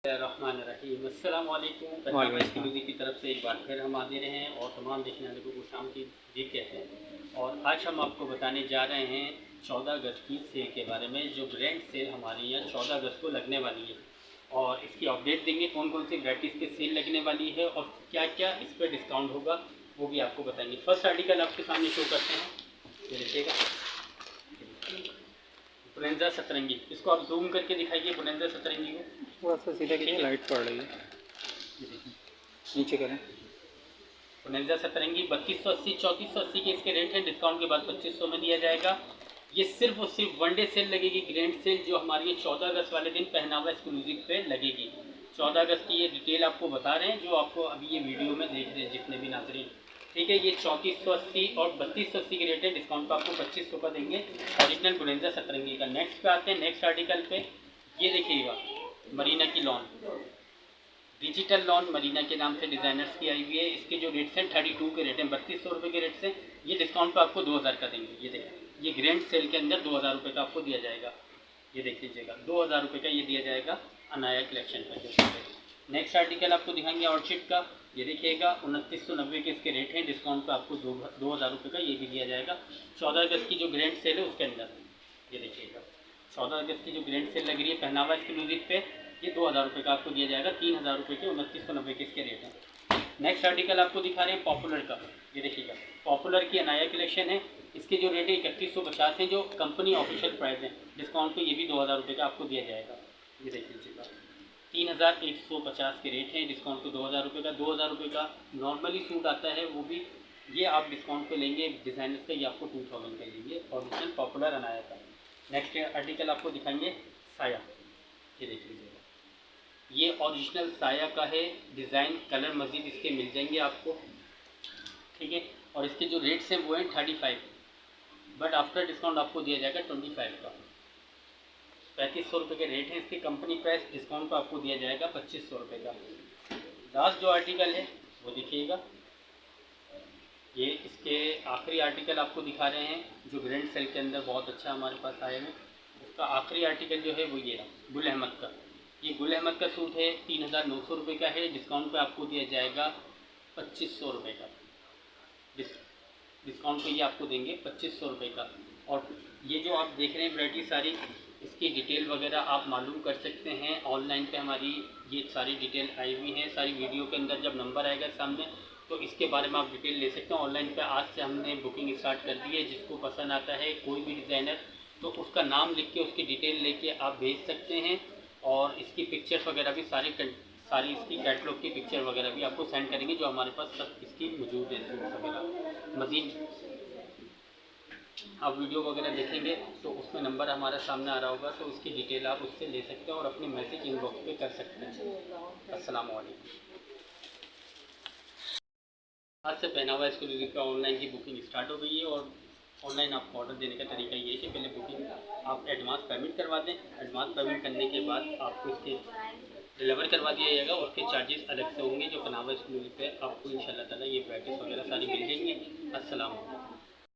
रहीम अस्सलाम वालेकुम। की तरफ से एक बार फिर हम हाजिर हैं और तमाम देखने वालों को शाम की जी कहते हैं। और आज हम आपको बताने जा रहे हैं 14 अगस्त की सेल के बारे में, जो ग्रैंड सेल हमारे यहाँ 14 अगस्त को लगने वाली है। और इसकी अपडेट देंगे कौन कौन सी वैराइटीज़ की सेल लगने वाली है और क्या क्या इस पर डिस्काउंट होगा वो भी आपको बताएंगे। फर्स्ट आर्टिकल आपके सामने शो करते हैं, ये देखिएगा बोनांजा सतरंगी। इसको आप जूम करके दिखाइए बोनांजा सतरंगी को, थोड़ा सा सीधा कीजिए, लाइट पड़ रही है, नीचे करें। बोनांजा सतरंगी 3280 3480 के इसके रेट हैं। डिस्काउंट के बाद 2500 में दिया जाएगा। ये सिर्फ और सिर्फ वनडे सेल लगेगी, ग्रैंड सेल, जो हमारी ये 14 अगस्त वाले दिन पहनावा एक्सक्लूसिव पे लगेगी। 14 अगस्त की ये डिटेल आपको बता रहे हैं, जो आपको अभी ये वीडियो में देख रहे हैं जितने भी नाज़रीन, ठीक है। ये 3480 और 3280 के रेट है। डिस्काउंट पर आपको 2500 का देंगे ओरिजिनल बोनांजा सतरंगी का। नेक्स्ट पे आते हैं, नेक्स्ट आर्टिकल पे। ये देखिएगा मरीना की लॉन, डिजिटल लॉन मरीना के नाम से डिज़ाइनर्स की आई हुई है। इसके जो रेट्स हैं 32 के रेट हैं, 3200 रुपये के रेट से। ये डिस्काउंट पे आपको 2000 का देंगे। ये देखिए, ये ग्रैंड सेल के अंदर 2000 रुपये का आपको दिया जाएगा। ये देख लीजिएगा 2000 रुपये का ये दिया जाएगा अनाया कलेक्शन का। नेक्स्ट आर्टिकल आपको दिखाएंगे ऑर्चिड का। ये देखिएगा 2990 के इसके रेट हैं। डिस्काउंट पे आपको 2000 रुपये का ये भी दिया जाएगा 14 अगस्त की जो ग्रैंड सेल है उसके अंदर। ये देखिएगा 14 अगस्त की जो ग्रैंड सेल लग रही है पहनावा एक्सक्लूसिव पे, ये 2000 रुपये का आपको दिया जाएगा। 3000 रुपये के 2990 के इसके रेट हैं। नेक्स्ट आर्टिकल आपको दिखा रहे हैं पॉपुलर का। ये देखिएगा पॉपुलर की अनाया कलेक्शन है। इसके जो रेट है 3150 हैं, जो कंपनी ऑफिशियल प्राइस है। डिस्काउंट पे ये भी 2000 रुपये का आपको दिया जाएगा। ये देख लीजिएगा 3150 के रेट हैं। डिस्काउंट पे 2000 रुपये का। 2000 रुपये का नॉर्मली सूट आता है, वो भी ये आप डिस्काउंट पे लेंगे डिज़ाइनर का, ये आपको 2000 का लेंगे ओरिजिनल पॉपुलर अनाया का। नेक्स्ट आर्टिकल आपको दिखाएंगे साया। ये देख लीजिएगा ये ओरिजिनल साया का है। डिज़ाइन कलर मज़ीद इसके मिल जाएंगे आपको, ठीक है। और इसके जो रेट्स हैं वो हैं 35, बट आफ्टर डिस्काउंट आपको दिया जाएगा 25 का। 3500 रुपये के रेट हैं इसके कंपनी प्राइस। डिस्काउंट पर आपको दिया जाएगा 2500 रुपये का। लास्ट जो आर्टिकल है वो देखिएगा, ये इसके आखिरी आर्टिकल आपको दिखा रहे हैं, जो ग्रैंड सेल के अंदर बहुत अच्छा हमारे पास आए हैं। उसका आखिरी आर्टिकल जो है वो ये रहा गुल अहमद का। ये गुल अहमद का सूट है, 3900 रुपये का है। डिस्काउंट पे आपको दिया जाएगा 2500 रुपये का। डिस्काउंट पे ये आपको देंगे 2500 रुपये का। और ये जो आप देख रहे हैं वैरायटी सारी, इसकी डिटेल वगैरह आप मालूम कर सकते हैं ऑनलाइन पे। हमारी ये सारी डिटेल आई हुई हैं, सारी वीडियो के अंदर जब नंबर आएगा सामने तो इसके बारे में आप डिटेल ले सकते हैं ऑनलाइन पे। आज से हमने बुकिंग स्टार्ट कर दी है। जिसको पसंद आता है कोई भी डिज़ाइनर, तो उसका नाम लिख के उसकी डिटेल लेके आप भेज सकते हैं। और इसकी पिक्चर्स वगैरह भी सारी इसकी कैटलॉग की पिक्चर वगैरह भी आपको सेंड करेंगे, जो हमारे पास सब इसकी मौजूद है सूट वगैरह। मज़ीद आप वीडियो वगैरह देखेंगे तो उसमें नंबर हमारा सामने आ रहा होगा, तो उसकी डिटेल आप उससे ले सकते हैं और अपनी मैसेज इनबॉक्स पे कर सकते हैं। अस्सलाम वालेकुम। आज से पहनावा एक्सक्लूसिव का ऑनलाइन की बुकिंग स्टार्ट हो गई है। और ऑनलाइन आपको ऑर्डर देने का तरीका ये है कि पहले बुकिंग आप एडवांस पेमेंट करवा दें। एडवांस पेमेंट करने के बाद आपको इसके डिलीवर करवा दिया जाएगा। उसके चार्जेस अलग से होंगे, जो पहनावा एक्सक्लूसिव पे आपको इंशाल्लाह ताला ये वैराइटीज़ वगैरह सारी मिल जाएंगी। अस्सलाम वालेकुम।